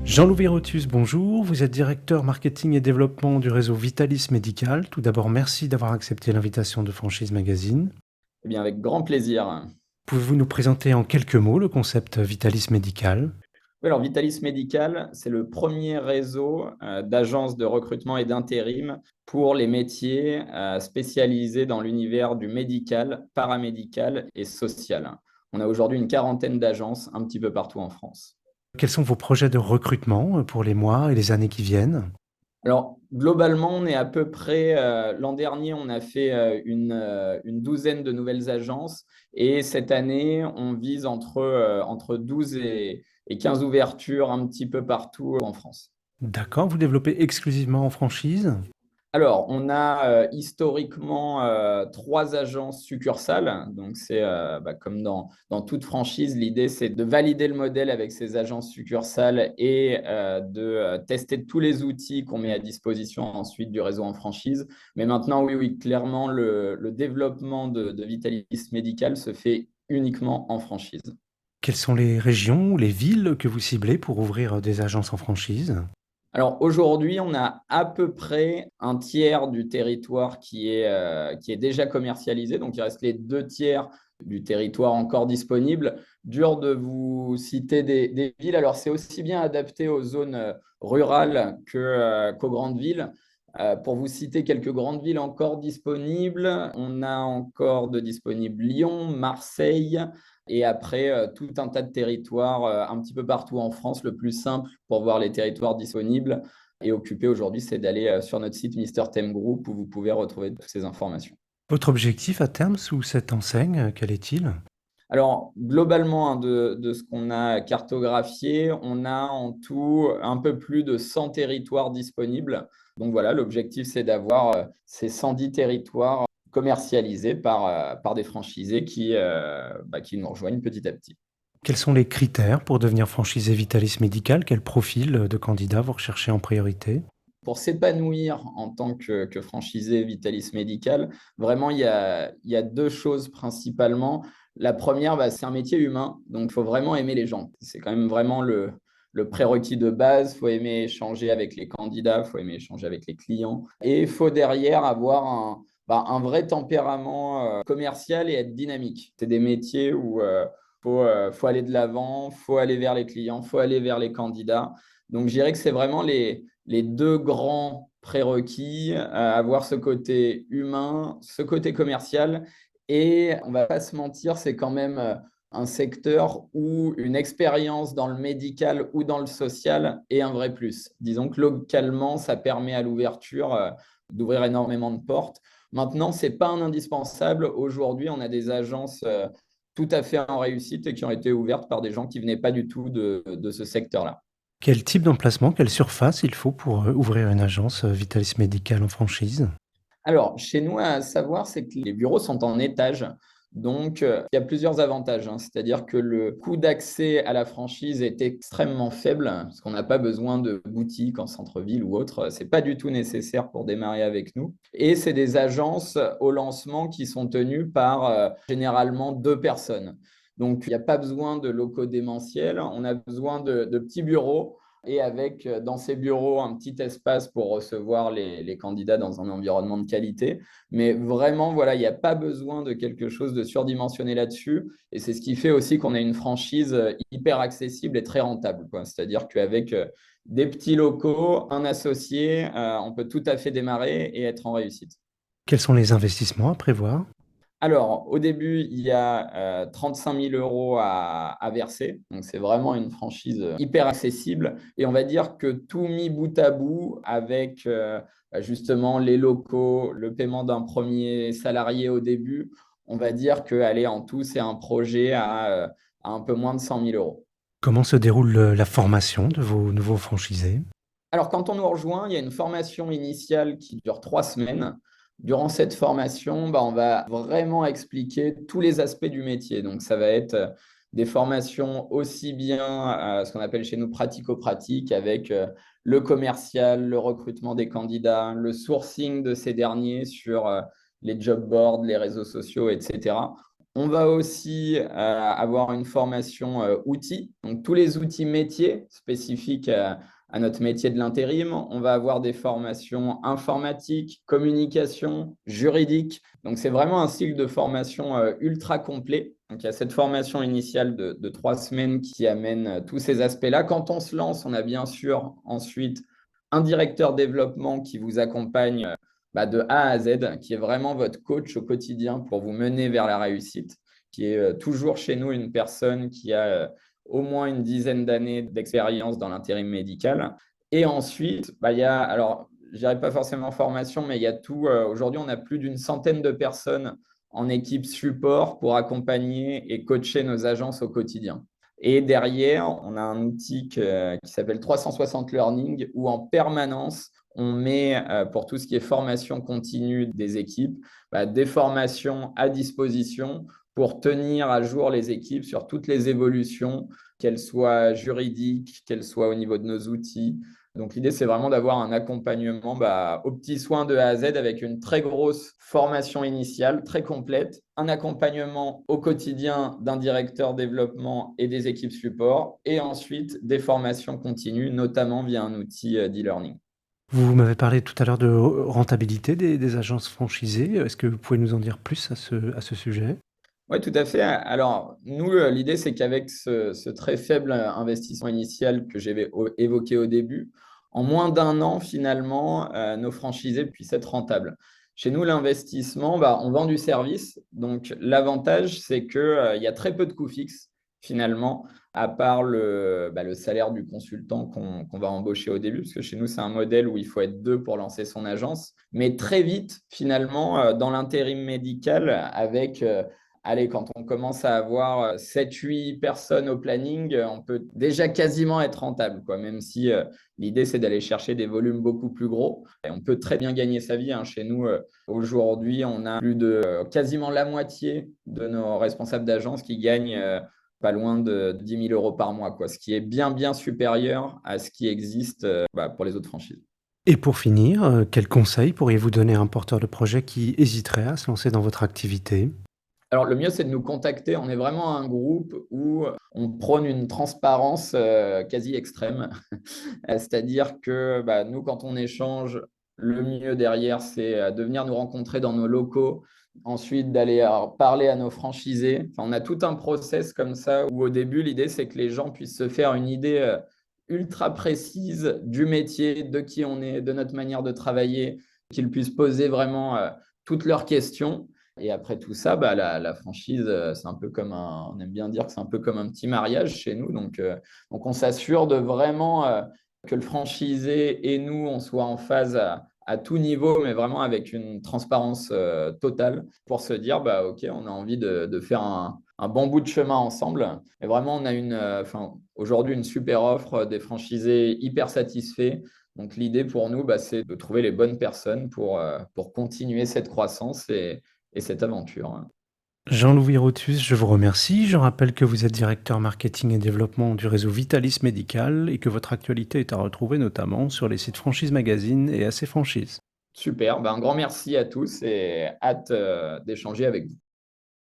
Jean-Louis Rotus, bonjour. Vous êtes directeur marketing et développement du réseau Vitalis Médical. Tout d'abord, merci d'avoir accepté l'invitation de Franchise Magazine. Eh bien, avec grand plaisir. Pouvez-vous nous présenter en quelques mots le concept Vitalis Médical? Oui, alors Vitalis Medical, c'est le premier réseau d'agences de recrutement et d'intérim pour les métiers spécialisés dans l'univers du médical, paramédical et social. On a aujourd'hui une quarantaine d'agences un petit peu partout en France. Quels sont vos projets de recrutement pour les mois et les années qui viennent? Alors, globalement, on est à peu près, l'an dernier, on a fait une douzaine de nouvelles agences et cette année, on vise entre 12 et 15 ouvertures un petit peu partout en France. D'accord, vous développez exclusivement en franchise? Alors, on a historiquement trois agences succursales. Donc, c'est comme dans toute franchise, l'idée, c'est de valider le modèle avec ces agences succursales et de tester tous les outils qu'on met à disposition ensuite du réseau en franchise. Mais maintenant, oui, oui, clairement, le développement de Vitalis Medical se fait uniquement en franchise. Quelles sont les régions ou les villes que vous ciblez pour ouvrir des agences en franchise? Alors aujourd'hui, on a à peu près un tiers du territoire qui est déjà commercialisé. Donc il reste les deux tiers du territoire encore disponible. Dur de vous citer des villes. Alors c'est aussi bien adapté aux zones rurales qu'aux grandes villes. Pour vous citer quelques grandes villes encore disponibles, on a encore de disponibles Lyon, Marseille, et après, tout un tas de territoires un petit peu partout en France. Le plus simple pour voir les territoires disponibles et occupés aujourd'hui, c'est d'aller sur notre site Mister Theme Group où vous pouvez retrouver toutes ces informations. Votre objectif à terme sous cette enseigne, quel est-il? Alors, globalement, hein, de ce qu'on a cartographié, on a en tout un peu plus de 100 territoires disponibles. Donc voilà, l'objectif, c'est d'avoir ces 110 territoires commercialisés par des franchisés qui nous rejoignent petit à petit. Quels sont les critères pour devenir franchisé Vitalis Médical? Quel profil de candidat vous recherchez en priorité? Pour s'épanouir en tant que franchisé Vitalis Medical, vraiment, il y a deux choses principalement. La première, c'est un métier humain, donc il faut vraiment aimer les gens. C'est quand même vraiment le prérequis de base. Il faut aimer échanger avec les candidats, il faut aimer échanger avec les clients. Et il faut derrière avoir un vrai tempérament commercial et être dynamique. C'est des métiers où faut aller de l'avant, faut aller vers les clients, faut aller vers les candidats. Donc, je dirais que c'est vraiment les deux grands prérequis, avoir ce côté humain, ce côté commercial. Et on ne va pas se mentir, c'est quand même un secteur où une expérience dans le médical ou dans le social est un vrai plus. Disons que localement, ça permet à l'ouverture d'ouvrir énormément de portes. Maintenant, ce n'est pas un indispensable. Aujourd'hui, on a des agences tout à fait en réussite et qui ont été ouvertes par des gens qui ne venaient pas du tout de ce secteur-là. Quel type d'emplacement, quelle surface il faut pour ouvrir une agence Vitalis Médical en franchise? Alors, chez nous, à savoir, c'est que les bureaux sont en étage. Donc, il y a plusieurs avantages, hein. C'est-à-dire que le coût d'accès à la franchise est extrêmement faible, parce qu'on n'a pas besoin de boutique en centre-ville ou autre. Ce n'est pas du tout nécessaire pour démarrer avec nous. Et c'est des agences au lancement qui sont tenues par généralement deux personnes. Donc, il n'y a pas besoin de locaux démentiels. On a besoin de petits bureaux et avec dans ces bureaux un petit espace pour recevoir les candidats dans un environnement de qualité. Mais vraiment, voilà, il n'y a pas besoin de quelque chose de surdimensionné là-dessus. Et c'est ce qui fait aussi qu'on a une franchise hyper accessible et très rentable, quoi. C'est-à-dire qu'avec des petits locaux, un associé, on peut tout à fait démarrer et être en réussite. Quels sont les investissements à prévoir? Alors, au début, il y a 35 000 euros à verser. Donc, c'est vraiment une franchise hyper accessible. Et on va dire que tout mis bout à bout avec justement les locaux, le paiement d'un premier salarié au début, on va dire que, allez, en tout, c'est un projet à un peu moins de 100 000 euros. Comment se déroule la formation de vos nouveaux franchisés? Alors, quand on nous rejoint, il y a une formation initiale qui dure 3 semaines. Durant cette formation, on va vraiment expliquer tous les aspects du métier. Donc, ça va être des formations aussi bien, ce qu'on appelle chez nous pratico-pratique, avec le commercial, le recrutement des candidats, le sourcing de ces derniers sur les job boards, les réseaux sociaux, etc. On va aussi avoir une formation outils, donc tous les outils métiers spécifiques à notre métier de l'intérim. On va avoir des formations informatiques, communication, juridique. Donc, c'est vraiment un cycle de formation ultra complet. Donc, il y a cette formation initiale de 3 semaines qui amène tous ces aspects-là. Quand on se lance, on a bien sûr ensuite un directeur développement qui vous accompagne de A à Z, qui est vraiment votre coach au quotidien pour vous mener vers la réussite, qui est toujours chez nous une personne qui a au moins une dizaine d'années d'expérience dans l'intérim médical. Et ensuite, il y a, alors, je dirais pas forcément formation, mais il y a tout. Aujourd'hui, on a plus d'une centaine de personnes en équipe support pour accompagner et coacher nos agences au quotidien. Et derrière, on a un outil qui s'appelle 360 Learning, où en permanence, on met pour tout ce qui est formation continue des équipes, des formations à disposition pour tenir à jour les équipes sur toutes les évolutions, qu'elles soient juridiques, qu'elles soient au niveau de nos outils. Donc, l'idée, c'est vraiment d'avoir un accompagnement aux petits soins de A à Z avec une très grosse formation initiale, très complète, un accompagnement au quotidien d'un directeur développement et des équipes support, et ensuite des formations continues, notamment via un outil d'e-learning. Vous m'avez parlé tout à l'heure de rentabilité des agences franchisées. Est-ce que vous pouvez nous en dire plus à ce sujet? Oui, tout à fait. Alors, nous, l'idée, c'est qu'avec ce très faible investissement initial que j'avais évoqué au début, en moins d'un an, finalement, nos franchisés puissent être rentables. Chez nous, l'investissement, on vend du service. Donc, l'avantage, c'est qu'il y a très peu de coûts fixes, finalement, à part le salaire du consultant qu'on va embaucher au début, parce que chez nous, c'est un modèle où il faut être deux pour lancer son agence. Mais très vite, finalement, dans l'intérim médical, avec allez, quand on commence à avoir 7-8 personnes au planning, on peut déjà quasiment être rentable, quoi, même si l'idée, c'est d'aller chercher des volumes beaucoup plus gros. Et on peut très bien gagner sa vie. Chez nous, aujourd'hui, on a plus de quasiment la moitié de nos responsables d'agence qui gagnent pas loin de 10 000 euros par mois, quoi, ce qui est bien, bien supérieur à ce qui existe pour les autres franchises. Et pour finir, quels conseils pourriez-vous donner à un porteur de projet qui hésiterait à se lancer dans votre activité? Alors, le mieux, c'est de nous contacter. On est vraiment un groupe où on prône une transparence quasi extrême. C'est-à-dire que nous, quand on échange, le mieux derrière, c'est de venir nous rencontrer dans nos locaux, ensuite d'aller parler à nos franchisés. Enfin, on a tout un process comme ça où au début, l'idée, c'est que les gens puissent se faire une idée ultra précise du métier, de qui on est, de notre manière de travailler, qu'ils puissent poser vraiment toutes leurs questions. Et après tout ça, la franchise, c'est un peu comme on aime bien dire que c'est un peu comme un petit mariage chez nous. Donc on s'assure de vraiment que le franchisé et nous, on soit en phase à tout niveau, mais vraiment avec une transparence totale pour se dire, OK, on a envie de faire un bon bout de chemin ensemble. Et vraiment, on a aujourd'hui une super offre, des franchisés hyper satisfaits. Donc l'idée pour nous, c'est de trouver les bonnes personnes pour continuer cette croissance et cette aventure. Jean-Louis Rotus, je vous remercie. Je rappelle que vous êtes directeur marketing et développement du réseau Vitalis Médical et que votre actualité est à retrouver notamment sur les sites Franchise Magazine et AC Franchise. Super, un grand merci à tous et hâte d'échanger avec vous.